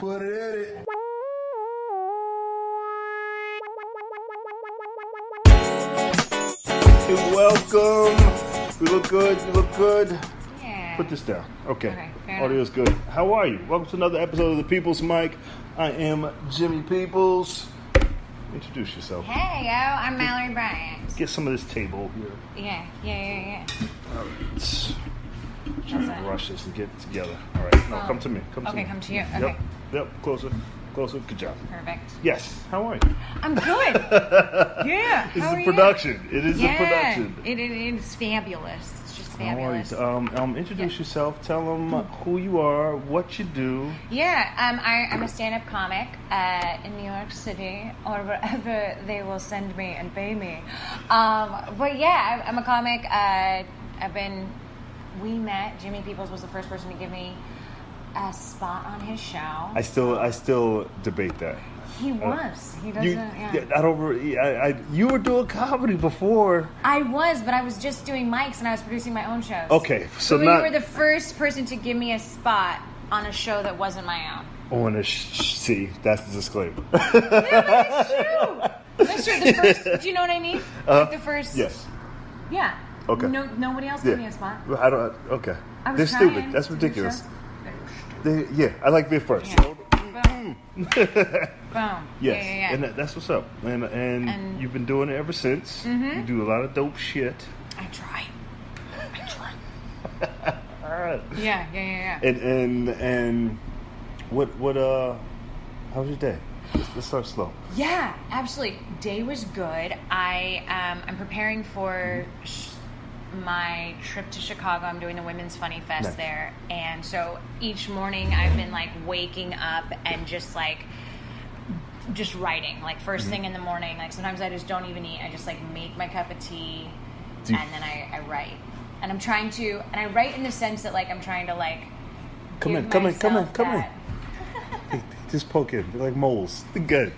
Put it in it. Hey, welcome. We look good. You look good. Yeah. Put this down. Okay. Fair Audio's good. How are you? Welcome to another episode of the People's Mic. I am Jimmy Peoples. Introduce yourself. Hey, yo, I'm Malorie Bryant. Get some of this table here. Yeah. All right. Trying to rush this and get it together. All right. No, come to me. Come to me. Come to you. Okay. Yep. Closer. Good job. Perfect. Yes. How are you? I'm good. Yeah. This How is are a production. You? It is a production. It is fabulous. It's just fabulous. How are you? Introduce yourself. Tell them who you are, what you do. Yeah. I'm a stand-up comic in New York City, or wherever they will send me and pay me. But yeah, I'm a comic. We met. Jimmy Peoples was the first person to give me a spot on his show. I still debate that. He was. He doesn't. You were doing comedy before. I was, but I was just doing mics and I was producing my own shows. Okay, so you were the first person to give me a spot on a show that wasn't my own. See, that's the disclaimer. Yeah, but it's true. That's true. The first. Do you know what I mean? Like the first. Yes. Yeah. Okay. Nobody else gave me a spot. I don't. Okay. I was They're trying stupid. That's ridiculous. They I like being first. Yeah. Boom. Boom. Yes. Yeah. And that's what's up. And you've been doing it ever since. Mm-hmm. You do a lot of dope shit. I try. All right. Yeah. And what how was your day? Let's start slow. Yeah, absolutely. Day was good. I'm preparing for my trip to Chicago. I'm doing the Women's Funny Fest there, and so each morning I've been like waking up and just writing, like first thing in the morning. Like sometimes I just don't even eat. I just like make my cup of tea and then I write. And I'm trying to, and I write in the sense that like I'm trying to like come in. Just poke in. They're like moles. Good.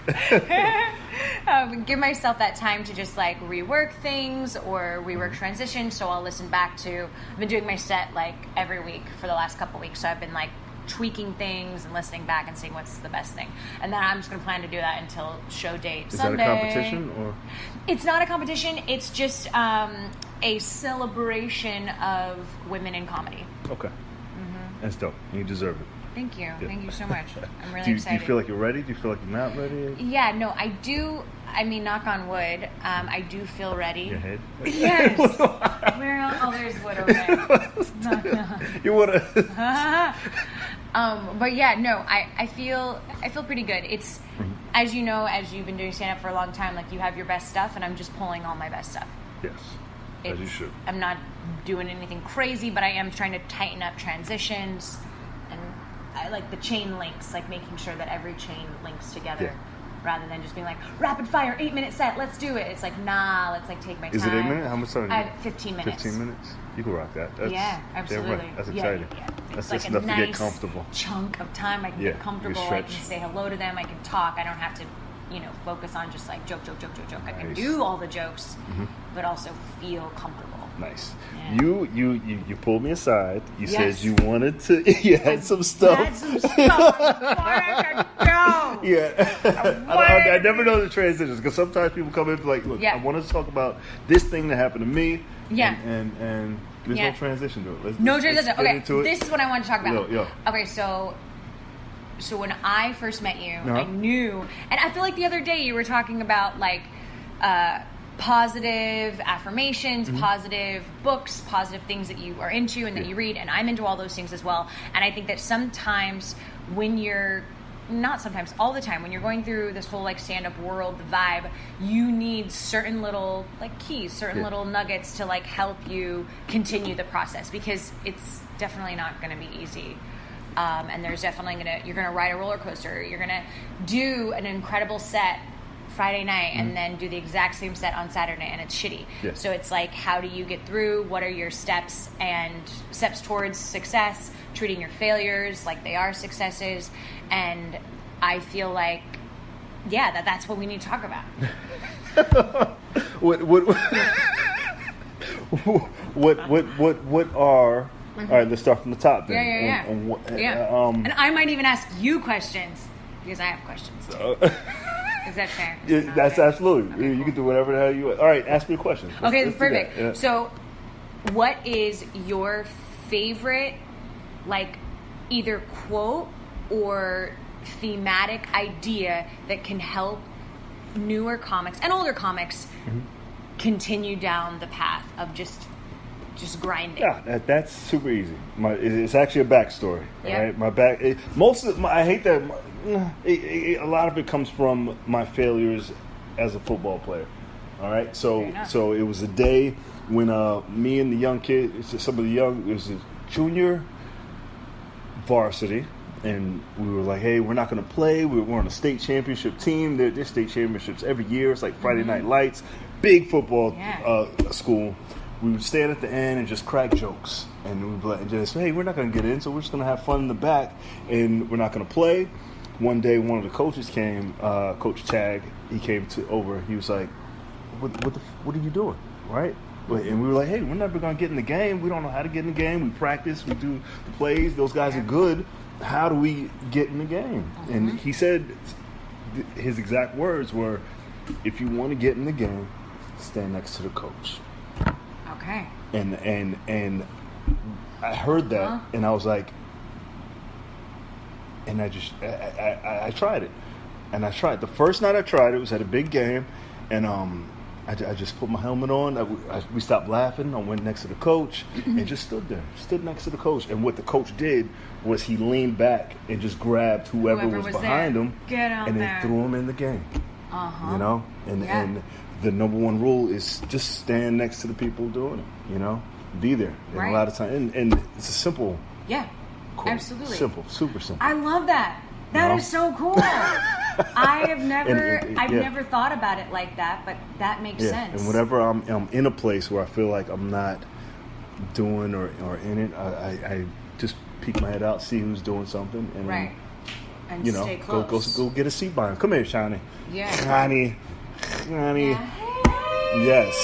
Give myself that time to just like rework things or rework transitions. So I'll listen back to. I've been doing my set like every week for the last couple weeks. So I've been like tweaking things and listening back and seeing what's the best thing. And then I'm just going to plan to do that until show date Sunday. Is that a competition or? It's not a competition. It's just a celebration of women in comedy. Okay. Mm-hmm. That's dope. You deserve it. Thank you. Yeah. Thank you so much. I'm really Do excited. you feel like you're ready? Do you feel like you're not ready? Yeah, no, I do. I mean, knock on wood, I do feel ready. Your head? Yes. There's wood over there. You want to... But yeah, no, I feel pretty good. It's, as you know, as you've been doing stand-up for a long time, like you have your best stuff, and I'm just pulling all my best stuff. Yes, as you should. I'm not doing anything crazy, but I am trying to tighten up transitions. I like the chain links, like making sure that every chain links together rather than just being like, rapid fire, 8-minute set, let's do it. It's like, nah, let's like take my time. Is it 8 minutes? How much time? 15 minutes. 15 minutes? You can rock that. Yeah, absolutely. Right. That's exciting. Yeah. That's like just enough nice to get comfortable. Chunk of time. I can get comfortable. I can say hello to them. I can talk. I don't have to, focus on just like joke. I can do all the jokes, but also feel comfortable. Nice. Yeah. You pulled me aside. You said you wanted to. You had some stuff. I had some stuff. I go. Yeah. I never know the transitions because sometimes people come in like, look, I want to talk about this thing that happened to me. Yeah. And there's no transition to it. Transition. Okay. Into this is what I want to talk about. Yeah. Okay. So when I first met you, I knew, and I feel like the other day you were talking about like. Positive affirmations, positive books, positive things that you are into and that you read, and I'm into all those things as well. And I think that sometimes when you're all the time, when you're going through this whole like stand-up world, the vibe, you need certain little like keys, certain little nuggets to like help you continue the process, because it's definitely not going to be easy. And there's definitely you're going to ride a roller coaster. You're going to do an incredible set Friday night and then do the exact same set on Saturday, and it's shitty. Yes. So it's like, how do you get through? What are your steps towards success? Treating your failures like they are successes. And I feel like, that's what we need to talk about. What are All right, let's start from the top then. And I might even ask you questions because I have questions too. Is that fair? Yeah, that's fair? absolutely. Okay, You cool. can do whatever the hell you want. All right, ask me a question. Okay, Let's perfect. do that. Yeah. So, what is your favorite, like, either quote or thematic idea that can help newer comics and older comics continue down the path of just grinding? Yeah, that's super easy. It's actually a backstory. Yeah. Right? I hate that. A lot of it comes from my failures as a football player. All right, so it was a day when me and the young kid, it was a junior varsity, and we were like, hey, we're not going to play. We're on a state championship team. There's state championships every year. It's like Friday Night Lights, big football school. We would stand at the end and just crack jokes, and we'd like, just, hey, we're not going to get in, so we're just going to have fun in the back, and we're not going to play. One day, one of the coaches came, Coach Tag. He came over. He was like, "What are you doing?" Right? And we were like, "Hey, we're never going to get in the game. We don't know how to get in the game. We practice. We do the plays. Those guys are good. How do we get in the game?" And he said, his exact words were, "If you want to get in the game, stand next to the coach." Okay. And I heard that, and I was like, and I tried it, and I tried. The first night I tried it was at a big game, and I just put my helmet on. We stopped laughing. I went next to the coach and just stood next to the coach. And what the coach did was he leaned back and just grabbed whoever was behind him and then threw him in the game. You know, and the number one rule is just stand next to the people doing it. You know, be there. And a lot of time, and it's a simple. Yeah. Quote. Absolutely. Simple, super simple. I love that. That is so cool. I've never thought about it like that, but that makes sense. And whenever I'm in a place where I feel like I'm not doing or in it, I just peek my head out, see who's doing something, and and stay close. Go get a seat by him. Come here, Shani. Yeah. Shani. Yeah. Hey. Yes.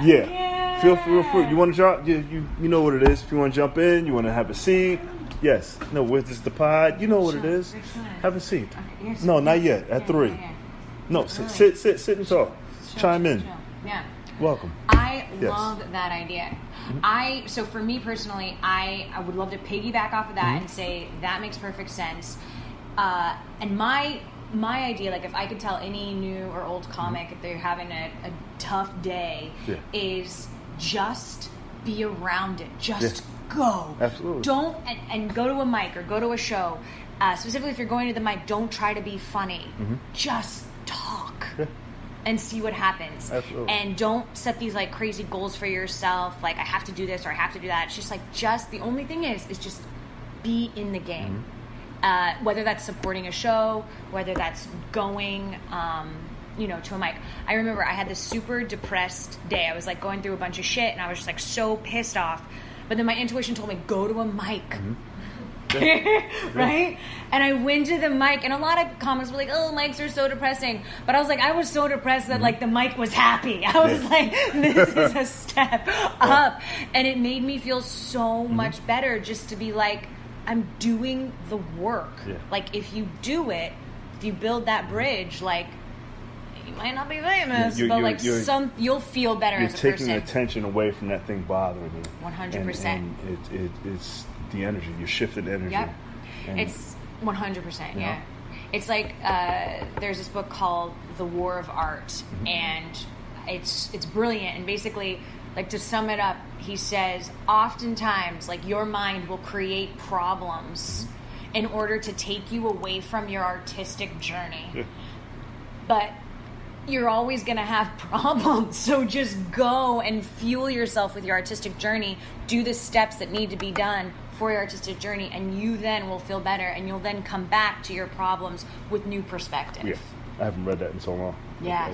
Yeah. Feel free. You want to jump? You know what it is. If you want to jump in, you want to have a seat. Yes. No, this is the pod. You know what it is. Have a seat. Okay, yes. No, not yet. At 3. Yeah. No, sit and talk. Chime in. Yeah. Welcome. I love that idea. So for me personally, I would love to piggyback off of that and say that makes perfect sense. And my idea, like if I could tell any new or old comic if they're having a tough day, is just be around it. Just go. Absolutely. Don't and go to a mic or go to a show. Specifically, if you're going to the mic, don't try to be funny. Just talk and see what happens. Absolutely. And don't set these like crazy goals for yourself. Like I have to do this or I have to do that. It's just like the only thing is just be in the game. Whether that's supporting a show, whether that's going, to a mic. I remember I had this super depressed day. I was like going through a bunch of shit and I was just like so pissed off. But then my intuition told me, go to a mic. Right? And I went to the mic, and a lot of comics were like, oh, mics are so depressing. But I was like, I was so depressed that like the mic was happy. I was like, this is a step up. And it made me feel so much better just to be like, I'm doing the work. Like if you do it, if you build that bridge, like you might not be famous, but you'll feel better as a person. You're taking attention away from that thing bothering you. 100%. And it's the energy. You're shifting energy. Yep. It's 100%. Yeah. It's like there's this book called The War of Art, and it's brilliant. And basically, like to sum it up, he says, oftentimes, like your mind will create problems in order to take you away from your artistic journey. But you're always going to have problems. So just go and fuel yourself with your artistic journey. Do the steps that need to be done for your artistic journey, and you then will feel better, and you'll then come back to your problems with new perspective. Yeah. I haven't read that in so long. Yeah.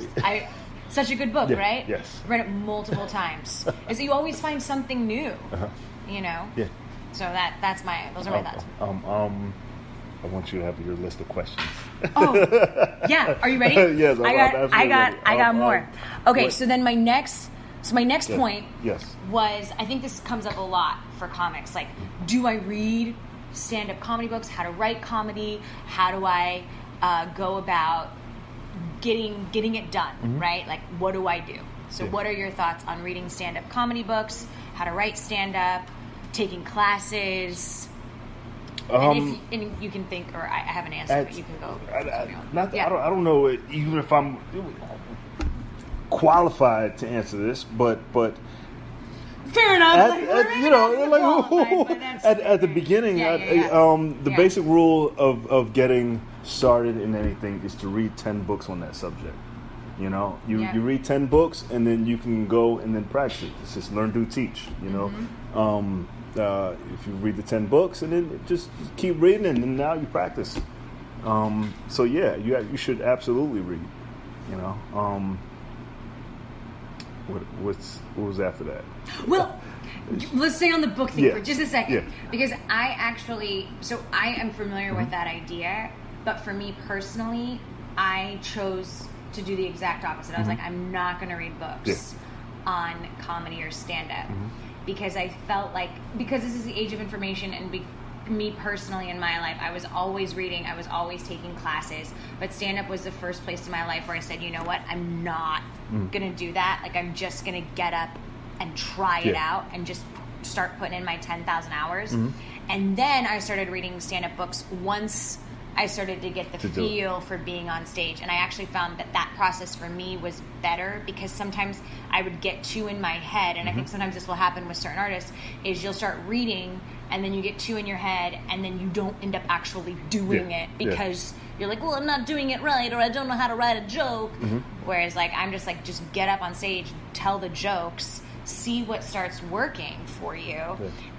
Such a good book, right? Yes. Read it multiple times. Is that you always find something new, you know? Yeah. So those are my thoughts. I want you to have your list of questions. Oh, yeah. Are you ready? Yes, I got more. Okay, so then my next point yes. was, I think this comes up a lot for comics. Like, do I read stand-up comedy books? How to write comedy? How do I go about getting it done, right? Like, what do I do? So what are your thoughts on reading stand-up comedy books, how to write stand-up, taking classes? And you can think, or I have an answer, but you can go. I don't know even if I'm qualified to answer this, but fair enough. At the beginning, the basic rule of getting started in anything is to read 10 books on that subject. You know, you read 10 books, and then you can go and then practice it. It's just learn, do, teach. You know, if you read the 10 books and then just keep reading, and now you practice. So you should absolutely read. You know, what was after that? Well, let's stay on the book thing for just a second, Yeah. because I am familiar with that idea, but for me personally, I chose to do the exact opposite. I was like, I'm not going to read books on comedy or stand-up because I felt like, because this is the age of information, and me personally in my life, I was always reading, I was always taking classes, but stand-up was the first place in my life where I said, you know what, I'm not going to do that. Like, I'm just going to get up and try it out and just start putting in my 10,000 hours. And then I started reading stand-up books once I started to get the feel for being on stage. And I actually found that process for me was better, because sometimes I would get too in my head, and I think sometimes this will happen with certain artists, is you'll start reading and then you get too in your head, and then you don't end up actually doing it because you're like, well, I'm not doing it right, or I don't know how to write a joke. Whereas like, I'm just like, just get up on stage, tell the jokes, see what starts working for you.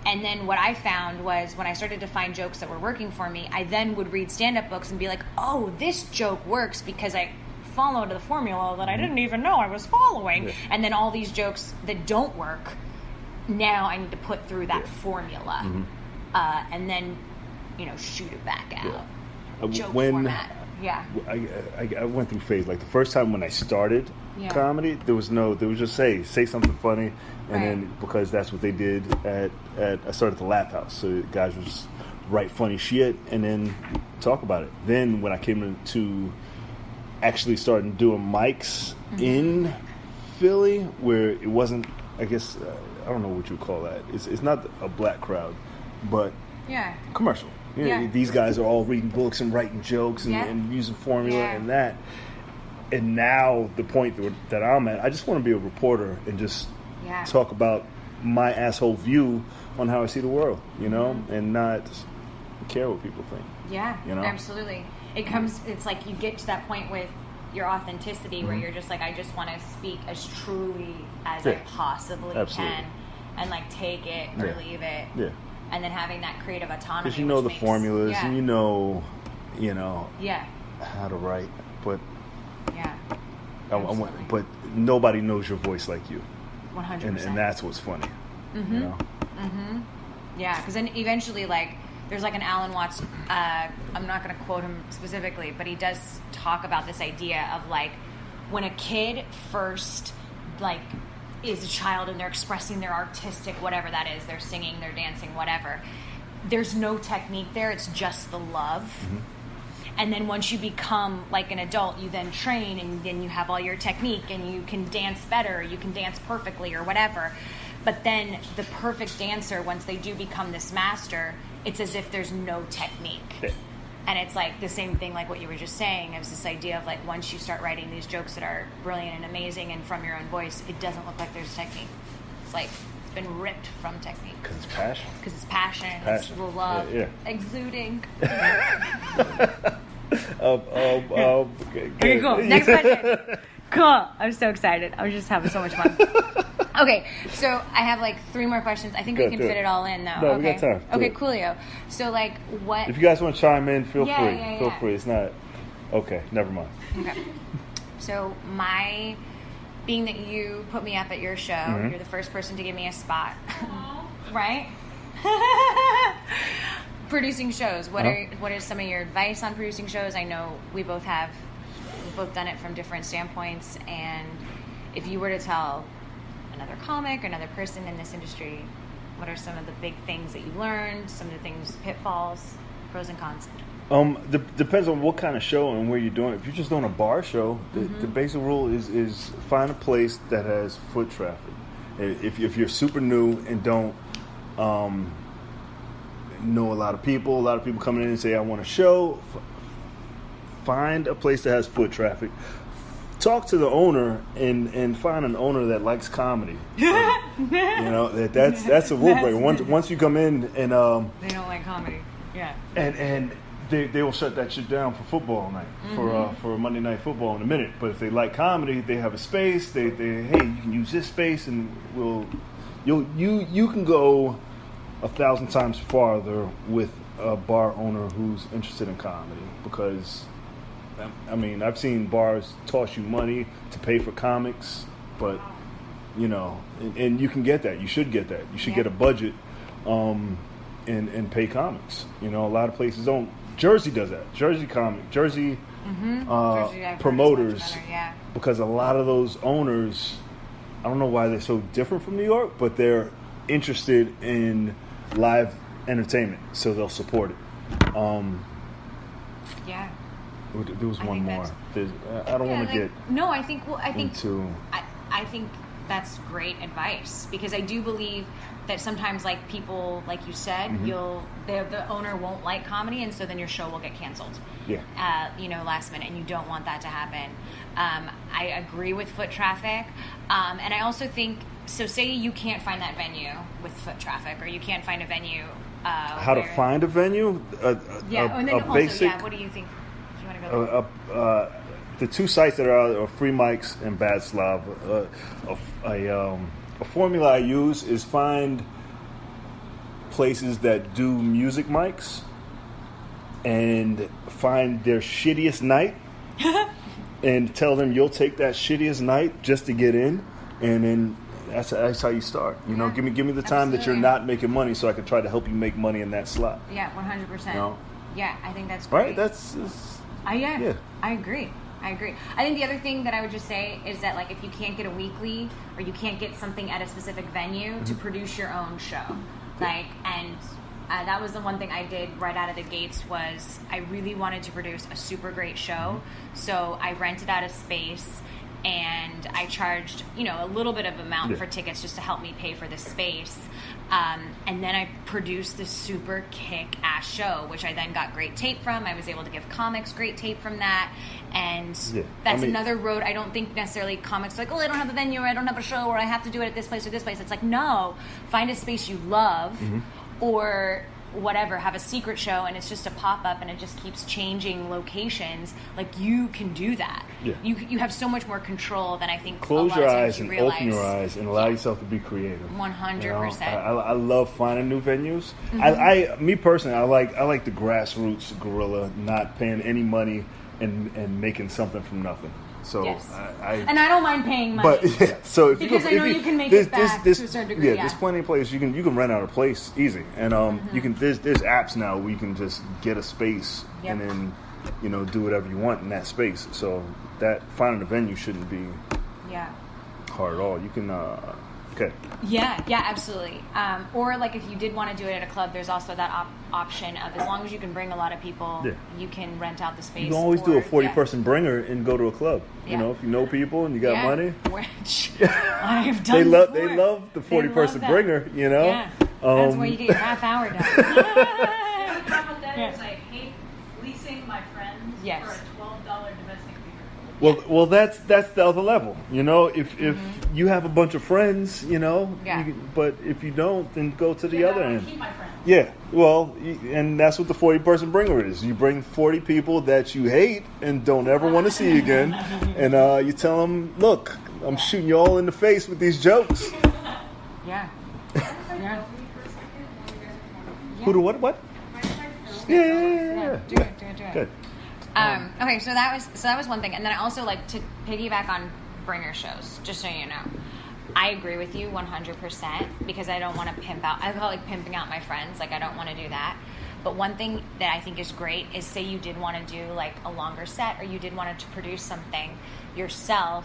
And then what I found was, when I started to find jokes that were working for me, I then would read stand-up books and be like, oh, this joke works because I followed the formula that I didn't even know I was following. And then all these jokes that don't work, now I need to put through that formula, and then, shoot it back out. Joke format. I went through phase. Like, the first time when I started comedy, there was just say something funny, and then, because that's what they did I started at the Laugh House, so guys would just write funny shit and then talk about it. Then when I came into actually starting doing mics in Philly, where it wasn't, I guess, I don't know what you would call that. It's not a black crowd, but commercial. These guys are all reading books and writing jokes and using formula and that. And now the point that I'm at, I just want to be a reporter and just talk about my asshole view on how I see the world, and not care what people think. Yeah, absolutely. It's like you get to that point with your authenticity where you're just like, I just want to speak as truly as I possibly can, and like take it or leave it. And then having that creative autonomy, because you know the formulas and you know how to write, but but nobody knows your voice like you. 100%. And that's what's funny. Yeah, because then eventually, like, there's like an Alan Watts, I'm not going to quote him specifically, but he does talk about this idea of like, when a kid first like is a child and they're expressing their artistic, whatever that is, they're singing, they're dancing, whatever, there's no technique there, it's just the love. And then once you become like an adult, you then train, and then you have all your technique, and you can dance better, you can dance perfectly or whatever. But then the perfect dancer, once they do become this master, it's as if there's no technique. And it's like the same thing like what you were just saying. It was this idea of like, once you start writing these jokes that are brilliant and amazing and from your own voice, it doesn't look like there's technique. It's like it's been ripped from technique. Because it's passion. It's the love exuding. Okay, cool. Next question. Cool. I'm so excited. I'm just having so much fun. Okay, so I have like 3 more questions. I think we can fit it all in though. No, we got time. Okay, coolio. So like, what? If you guys want to chime in, feel free. Feel free. It's not. Okay, never mind. Okay. So being that you put me up at your show, you're the first person to give me a spot, right? Producing shows. What is some of your advice on producing shows? I know we've both done it from different standpoints, and if you were to tell another comic or another person in this industry What are some of the big things that you learned? Some of the things, pitfalls, pros and cons? Depends on what kind of show and where you're doing it. If you're just doing a bar show, the basic rule is find a place that has foot traffic. If you're super new and don't know a lot of people coming in and say, I want a show, find a place that has foot traffic. Talk to the owner and find an owner that likes comedy. That's a rule breaker. Once you come in and they don't like comedy. Yeah. And they will shut that shit down for football night, for Monday Night Football in a minute. But if they like comedy, they have a space. Hey, you can use this space, and you can go 1,000 times farther with a bar owner who's interested in comedy. Because, I mean, I've seen bars toss you money to pay for comics, but and you can get that. You should get that. You should get a budget, and pay comics. A lot of places don't. Jersey does that. Jersey promoters, better, because a lot of those owners, I don't know why they're so different from New York, but they're interested in live entertainment, so they'll support it. Yeah. There was one more. I don't want to get. No, I think into. I think that's great advice, because I do believe that sometimes, like, people, like you said, the owner won't like comedy, and so then your show will get canceled. Yeah. Last minute, and you don't want that to happen. I agree with foot traffic, and I also think, so say you can't find that venue with foot traffic, or you can't find a venue. How to find a venue? Basic. What do you think? Do you want to go there? The two sites that are out are Free Mics and Bad Slav. A formula I use is find places that do music mics and find their shittiest night and tell them you'll take that shittiest night just to get in, and then that's how you start. Give me the time that you're not making money, so I can try to help you make money in that slot. Yeah, 100%. Yeah, I think that's great. Right. I agree. I think the other thing that I would just say is that, like, if you can't get a weekly or you can't get something at a specific venue, to produce your own show. That was the one thing I did right out of the gates, was I really wanted to produce a super great show. So I rented out a space, and I charged, a little bit of amount for tickets just to help me pay for the space. And then I produced this super kick-ass show, which I then got great tape from. I was able to give comics great tape from that. And that's another road. I don't think necessarily comics are like, I don't have a venue, or I don't have a show, or I have to do it at this place or this place. It's like, no, find a space you love, or whatever, have a secret show, and it's just a pop-up, and it just keeps changing locations. Like, you can do that. You have so much more control than I think. Close your eyes and open your eyes and allow yourself to be creative. 100%. I love finding new venues. Me personally, I like the grassroots guerrilla, not paying any money and making something from nothing. So and I don't mind paying money. But so because I know you can make it back to a certain degree. Yeah, there's plenty of places you can rent out a place easy, and you can. There's apps now where you can just get a space and then do whatever you want in that space. So that finding a venue shouldn't be hard at all. You can. Okay. Yeah, absolutely. Or, like, if you did want to do it at a club, there's also that option of, as long as you can bring a lot of people, you can rent out the space. You can always do a 40-person bringer and go to a club. If you know people and you got money. Which I have done before. They love the 40-person bringer, Yeah, that's where you get your half hour done. The problem with that is I hate fleecing my friends for a $12 domestic beer. Well, that's the other level. If you have a bunch of friends, but if you don't, then go to the other end. Keep my friends. Yeah, well, and that's what the 40-person bringer is. You bring 40 people that you hate and don't ever want to see again, and you tell them, look, I'm shooting you all in the face with these jokes. Yeah. Who to what? Yeah. Do it. Good. Okay, so that was one thing, and then I also like to piggyback on bringer shows. Just so you know, I agree with you 100% because I don't want to pimp out. I call it like pimping out my friends. Like, I don't want to do that. But one thing that I think is great is, say you did want to do like a longer set, or you did want to produce something yourself.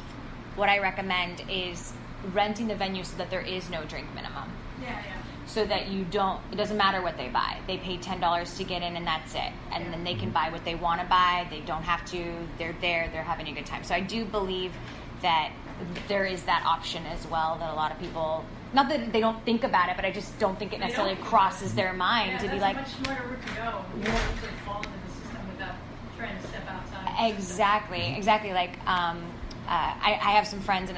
What I recommend is renting the venue so that there is no drink minimum. Yeah. so that it doesn't matter what they buy. They pay $10 to get in and that's it. And then they can buy what they want to buy. They don't have to. They're there. They're having a good time. So I do believe that there is that option as well that a lot of people, not that they don't think about it, but I just don't think it necessarily crosses their mind to be like. Much smarter route to go. You don't have to fall into the system without trying to step outside. Exactly. Like I have some friends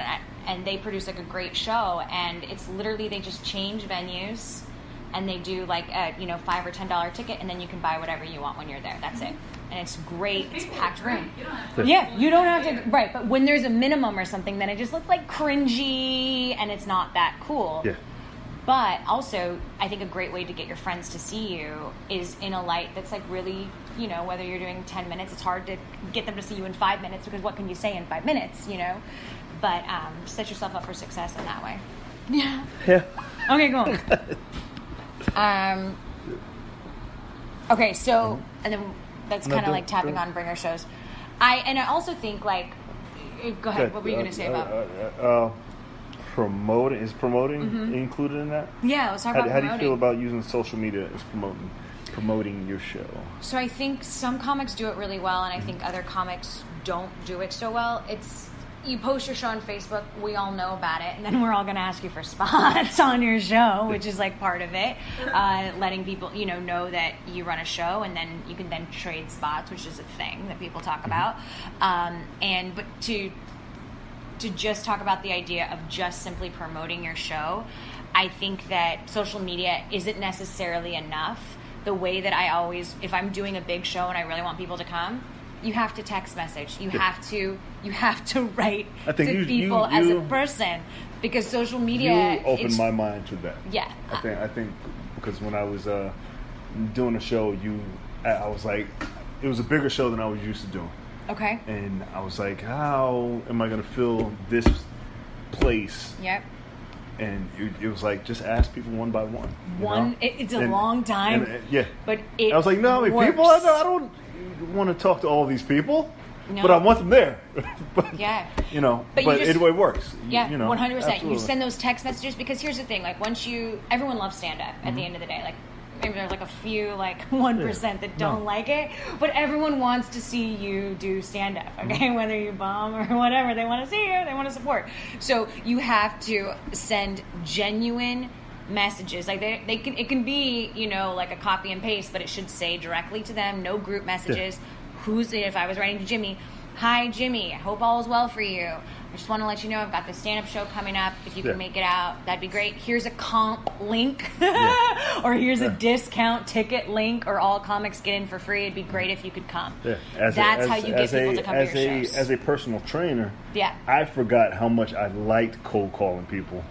and they produce like a great show, and it's literally they just change venues, and they do like a $5 or $10 ticket, and then you can buy whatever you want when you're there. That's it, and it's great. It's packed room. You don't have to. Right, but when there's a minimum or something, then it just looks like cringy, and it's not that cool. Yeah. But also, I think a great way to get your friends to see you is in a light that's like really, whether you're doing 10 minutes, it's hard to get them to see you in 5 minutes because what can you say in 5 minutes, But set yourself up for success in that way. Yeah. Okay, cool. Okay, so, and then that's kind of like tapping on bringer shows. I also think like, go ahead, what were you going to say about? Promoting included in that? Yeah, let's talk about How promoting. do you feel about using social media as promoting your show? So I think some comics do it really well, and I think other comics don't do it so well. You post your show on Facebook, we all know about it, and then we're all going to ask you for spots on your show, which is like part of it. Letting people, know that you run a show, and then you can then trade spots, which is a thing that people talk about. But to just talk about the idea of just simply promoting your show, I think that social media isn't necessarily enough. The way that I always, if I'm doing a big show and I really want people to come, you have to text message. You have to write to people as a person, because social media. You opened my mind to that. Yeah. I think because when I was doing a show, I was like, it was a bigger show than I was used to doing. Okay. And I was like, how am I going to fill this place? Yep. And it was like, just ask people one by one. It's a long time. Yeah. But I was like, no, people, I don't want to talk to all these people. No. But I want them there. But, yeah. But it works. Yeah, 100%. Absolutely. You send those text messages, because here's the thing, like everyone loves stand-up at the end of the day. Like, maybe there's like a few, like 1% that don't like it, but everyone wants to see you do stand-up, okay? Whether you bomb or whatever, they want to see you, they want to support. So you have to send genuine messages. Like it can be, like a copy and paste, but it should say directly to them, no group messages. If I was writing to Jimmy, hi Jimmy, I hope all is well for you. I just want to let you know I've got this stand-up show coming up. If you can make it out, that'd be great. Here's a comp link, or here's a discount ticket link, or all comics get in for free. It'd be great if you could come. Yeah. That's how you get people to come to your shows. As a personal trainer, I forgot how much I liked cold calling people.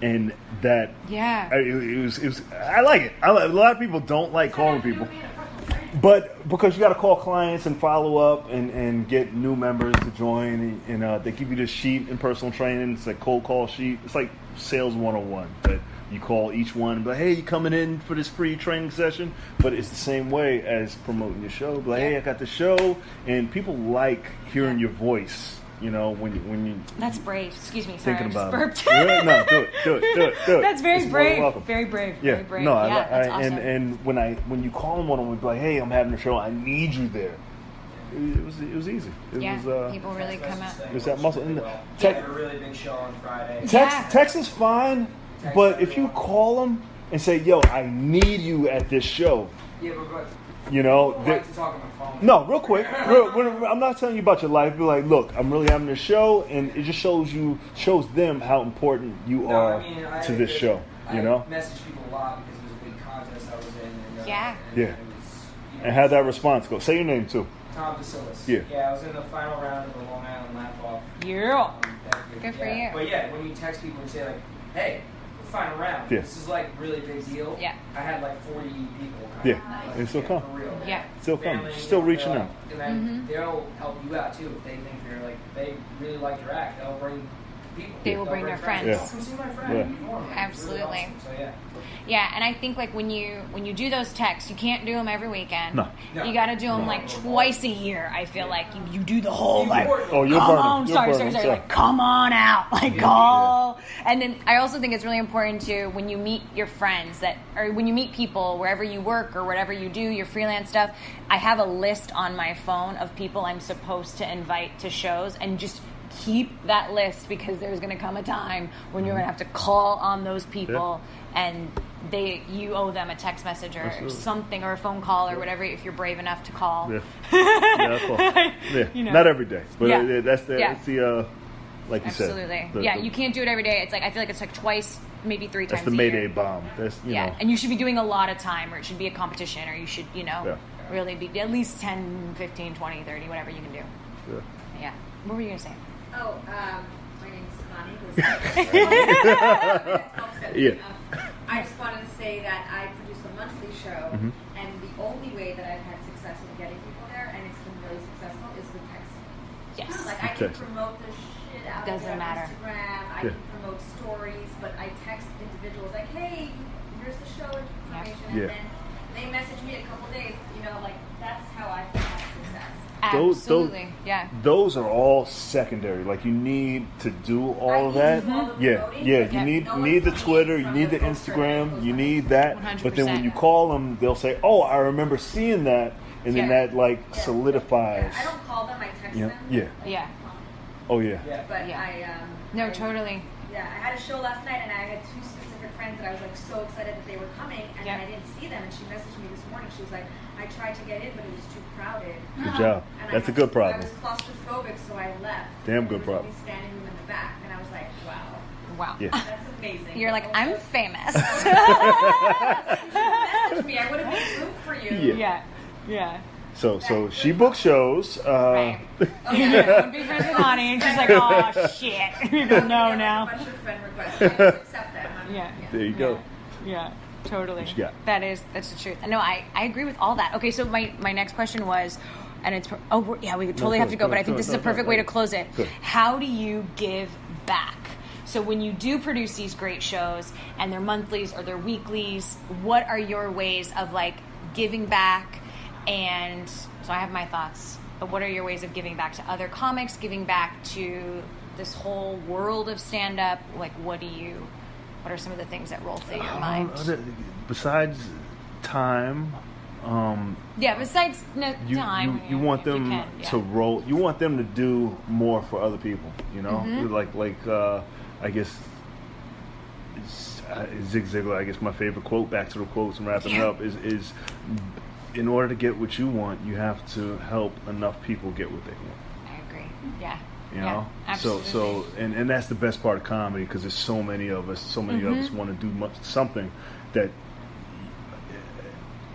And that, it was. I like it. A lot of people don't like calling people. But because you got to call clients and follow up and get new members to join, and they give you this sheet in personal training. It's like cold call sheet. It's like sales 101 that you call each one and be like, hey, you coming in for this free training session? But it's the same way as promoting your show. Be like, hey, I got the show, and people like hearing your voice. When you. That's brave. Excuse me. Sorry, thinking about burped. No, do it. That's very brave. Very brave. Yeah. Very brave. No, that's awesome. And when you call them one, be like, hey, I'm having a show. I need you there. It was easy. People really come out. It was that muscle. We have a really big show on Friday. Text is fine, but if you call them and say, yo, I need you at this show. Yeah, but like to talk on the phone. No, real quick. I'm not telling you about your life. Be like, look, I'm really having this show, and it just shows them how important you are to this show. I message people a lot because it was a big contest I was in. And, and how that response go? Say your name too. Tom DeSillis. Yeah, I was in the final round of the Long Island Laugh Off. Yeah. Good for you. But when you text people and say like, hey, final round. This is like really big deal. Yeah. I had like 40 people. And still come. For real. Yeah. Still come. Still reaching out. And then they'll help you out too if they think they really like your act. They'll bring people. They will bring their friends. Yeah. Come see my friend. Yeah. Absolutely. Really awesome. So, yeah. Yeah, and I think like when you do those texts, you can't do them every weekend. No. You got to do them like twice a year. I feel like you do the whole like. Oh, you're come burning. on, You're sorry, burning. like come on out, like call. And then I also think it's really important to when you meet your friends or when you meet people wherever you work or whatever you do, your freelance stuff. I have a list on my phone of people I'm supposed to invite to shows, and just keep that list because there's going to come a time when you're going to have to call on those people and you owe them a text message or something or a phone call or whatever if you're brave enough to call. That's cool. You know. Not every day, but that's the like you said. Absolutely. You can't do it every day. It's like I feel like it's like twice, maybe 3 times. That's the Mayday bomb. That's you know. And you should be doing a lot of time, or it should be a competition, or you should really be at least 10, 15, 20, 30, whatever you can do. Yeah. What were you gonna say? Oh, my name is Connie. I just wanted to say that I produce a monthly show, and the only way that I've had success with getting people there, and it's been really successful, is with text. Yes. Like I can promote the shit out of Doesn't matter. Instagram. I can promote stories, but I text individuals like, "Hey, here's the show information," and then they message me a couple days. Like that's how I have success. Absolutely. Those are all secondary. Like you need to do all of that. You need the Twitter, you need the Instagram, you need that. 100%. But then when you call them, they'll say, "Oh, I remember seeing that," and then that solidifies. I don't call them. I text them. Yeah. Oh yeah. But No, totally. Yeah, I had a show last night, and I had 2 specific friends that I was like so excited that they were coming, and then I didn't see them. And she messaged me this morning. She was like, "I tried to get in, but it was too crowded." Good job. That's a good problem. I was claustrophobic, so I left. Damn good problem. There was only standing room in the back, and I was like, Wow. Yeah. That's amazing. You're like, I'm famous. Message me. I would have made room for you. Yeah. So she books shows. Right. Would be friends with Honey, and she's like, "Oh shit." You go, no, now. A bunch of friend requests. I accept that. There you go. Yeah. Totally. What you got? That's the truth. No, I agree with all that. Okay, so my next question was, and it's we totally have to go, but I think this is a perfect way to close it. Good. How do you give back? So when you do produce these great shows and they're monthlies or they're weeklies, what are your ways of like giving back? And so I have my thoughts, but what are your ways of giving back to other comics, giving back to this whole world of stand-up? Like, what are some of the things that roll through your mind? Besides time, besides time. You want them to roll. You want them to do more for other people. Like I guess Zig Ziglar. I guess my favorite quote. Back to the quotes and wrapping it up is in order to get what you want, you have to help enough people get what they want. I agree. Yeah. You know, absolutely. so that's the best part of comedy, because there's so many of us. So many of us want to do something that,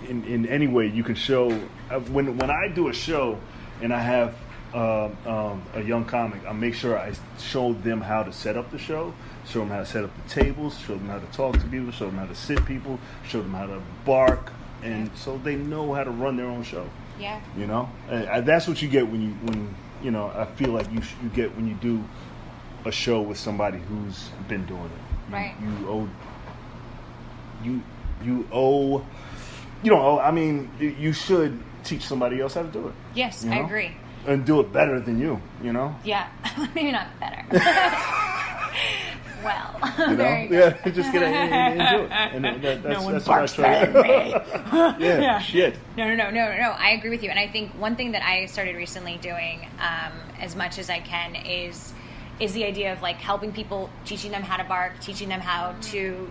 in any way, you can show. When I do a show, and I have a young comic, I make sure I show them how to set up the show, show them how to set up the tables, show them how to talk to people, show them how to sit people, show them how to bark, and so they know how to run their own show. Yeah. And that's what you get when I feel like you get when you do a show with somebody who's been doing it. Right. You should teach somebody else how to do it. Yes, I agree. And do it better than you, Yeah. Maybe not better. Well, just get in and do it. And that's what I try. Shit. No. I agree with you, and I think one thing that I started recently doing, as much as I can, is the idea of like helping people, teaching them how to bark, teaching them how to,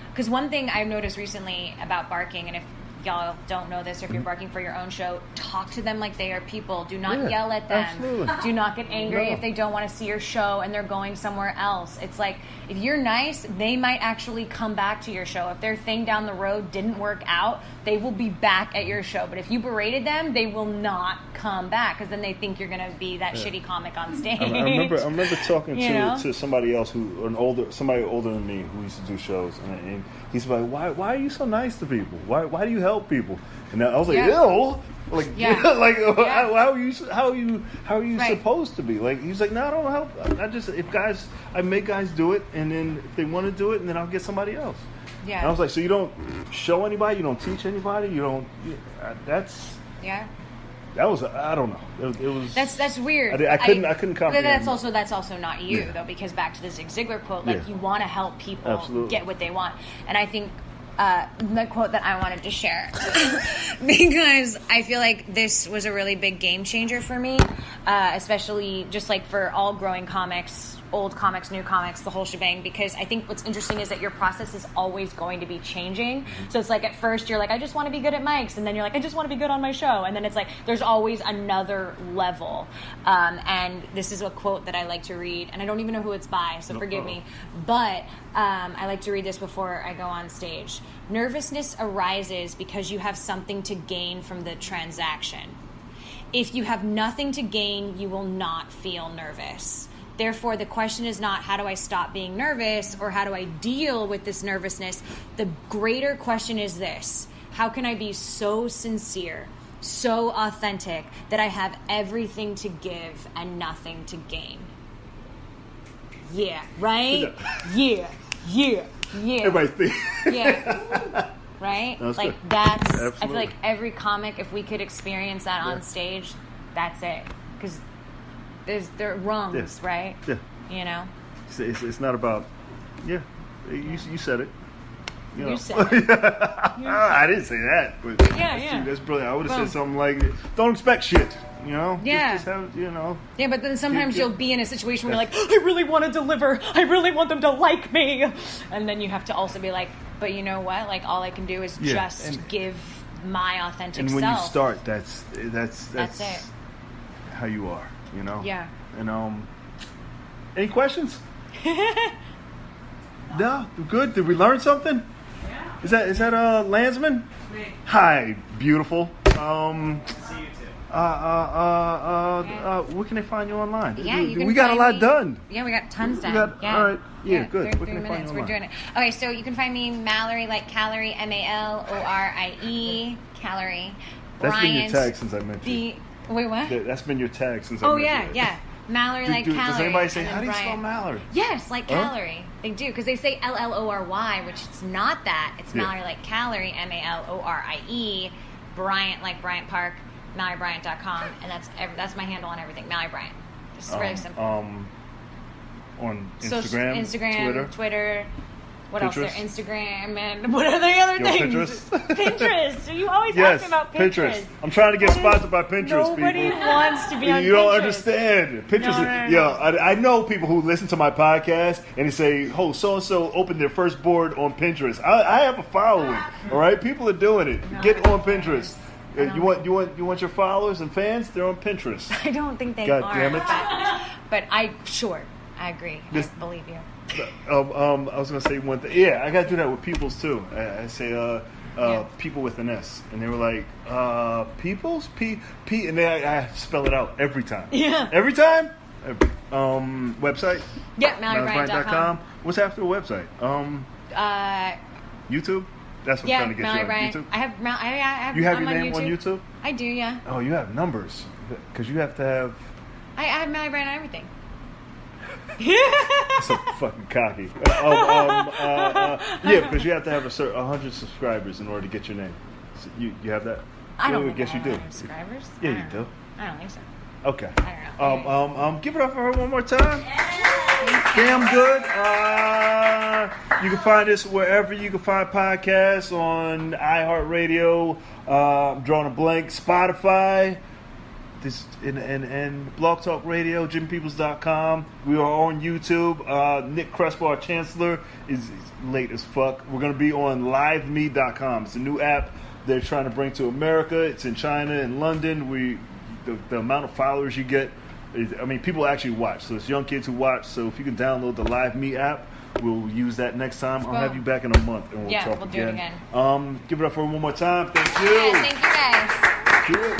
because one thing I've noticed recently about barking, and if y'all don't know this, or if you're barking for your own show, talk to them like they are people. Do not yell at them. Absolutely. Do not get angry if they don't want to see your show and they're going somewhere else. It's like, if you're nice, they might actually come back to your show. If their thing down the road didn't work out, they will be back at your show. But if you berated them, they will not come back because then they think you're going to be that shitty comic on stage. I remember talking to somebody else somebody older than me who used to do shows, and he's like, why are you so nice to people? Why do you help people? And I was like, ew. Like, how are you supposed to be? Like, he's like, no, I don't help. I make guys do it, and then if they want to do it, and then I'll get somebody else. Yeah. And I was like, so you don't show anybody, you don't teach anybody, that's. Yeah. That was, I don't know. It was. That's weird. I couldn't comprehend. That's also not you though, because back to the Zig Ziglar quote, like you want to help people get what they want, and I think. The quote that I wanted to share because I feel like this was a really big game changer for me, especially just like for all growing comics, old comics, new comics, the whole shebang, because I think what's interesting is that your process is always going to be changing. So it's like at first you're like, I just want to be good at mics, and then you're like, I just want to be good on my show, and then it's like there's always another level. And this is a quote that I like to read, and I don't even know who it's by, so forgive me, but I like to read this before I go on stage. Nervousness arises because you have something to gain from the transaction. If you have nothing to gain, you will not feel nervous. Therefore, the question is not how do I stop being nervous or how do I deal with this nervousness. The greater question is this: how can I be so sincere, so authentic that I have everything to give and nothing to gain? Yeah, right? Yeah. Everybody's thinking. Yeah. Right? That's like good. that's Absolutely. I feel like every comic, if we could experience that on stage, that's it. Because there are rungs, right? Yeah. You know? It's not about you said it. You said it. I didn't say that, but that's brilliant. I would have said something like, don't expect shit. You know? Yeah. Just have, Yeah, but then sometimes you'll be in a situation where you're like, I really want to deliver. I really want them to like me. And then you have to also be like, but you know what? Like, all I can do is just give my authentic self. And when you start, that's it. How you are, Yeah. And any questions? No? Good? Did we learn something? Yeah. Is that Landsman? Me. Hi, beautiful. See you too. Where can they find you online? Yeah, you can we got find a lot me. done. Yeah, we got tons done. All right. Yeah, good. Where 3 can they find minutes. you We're online? doing it. Okay, so you can find me Malorie, like calorie, Malorie, calorie. That's been your Bryant, tag since I met you. Wait, what? That's been your tag since I met you. Yeah. Malorie, like calorie. Does anybody say, and then how do you Bryant. spell Mallory? Yes, like calorie. They do, because they say Llory, which it's not that. It's Malorie, like calorie, Malorie. Bryant, like Bryant Park. MalorieBryant.com, and that's my handle on everything. Mallorie Bryant. It's really simple. On Instagram, Twitter. What Pinterest? else? There, Instagram, and what are the other things? Pinterest. You always yes, ask me about Pinterest. I'm trying to get sponsored by Pinterest. Nobody people. wants to be on Pinterest. You don't understand. Pinterest. No. I know people who listen to my podcast and they say, "Oh, so and so opened their first board on Pinterest." I have a following. All right, people are doing it. Get on Pinterest. You want your followers and fans? They're on Pinterest. I don't think they God are. damn it. But I agree. I believe you. I was gonna say one thing. Yeah, I gotta do that with Peoples too. I say people with an S, and they were like Peoples P, and then I spell it out every time. Yeah. Every time. Website. Yeah, MalorieBryant.com. What's after the website? YouTube. That's what's trying to get Mallorie you on Bryant. YouTube. I have. You have I'm your name on YouTube? I do, yeah. Oh, you have numbers because you have to have. I have Mallorie Bryant on everything. That's so fucking cocky. Yeah, because you have to have 100 subscribers in order to get your name. So you have that? I don't think guess I you do. 100 subscribers. Yeah, you do. I don't think so. Okay. I don't know. Give it up for her one more time. Damn good. You can find this wherever you can find podcasts, on iHeartRadio. I'm drawing a blank. Spotify. This and Blog Talk Radio, JimPeoples.com. We are on YouTube. Nick Crespo, our chancellor, is late as fuck. We're gonna be on LiveMe.com. It's a new app they're trying to bring to America. It's in China and London. The amount of followers you get, people actually watch. So it's young kids who watch. So if you can download the Live Me app, we'll use that next time. I'll have you back in a month and we'll talk do it again. again. Give it up for one more time. Thank you. Yeah, thank you guys. Cheers.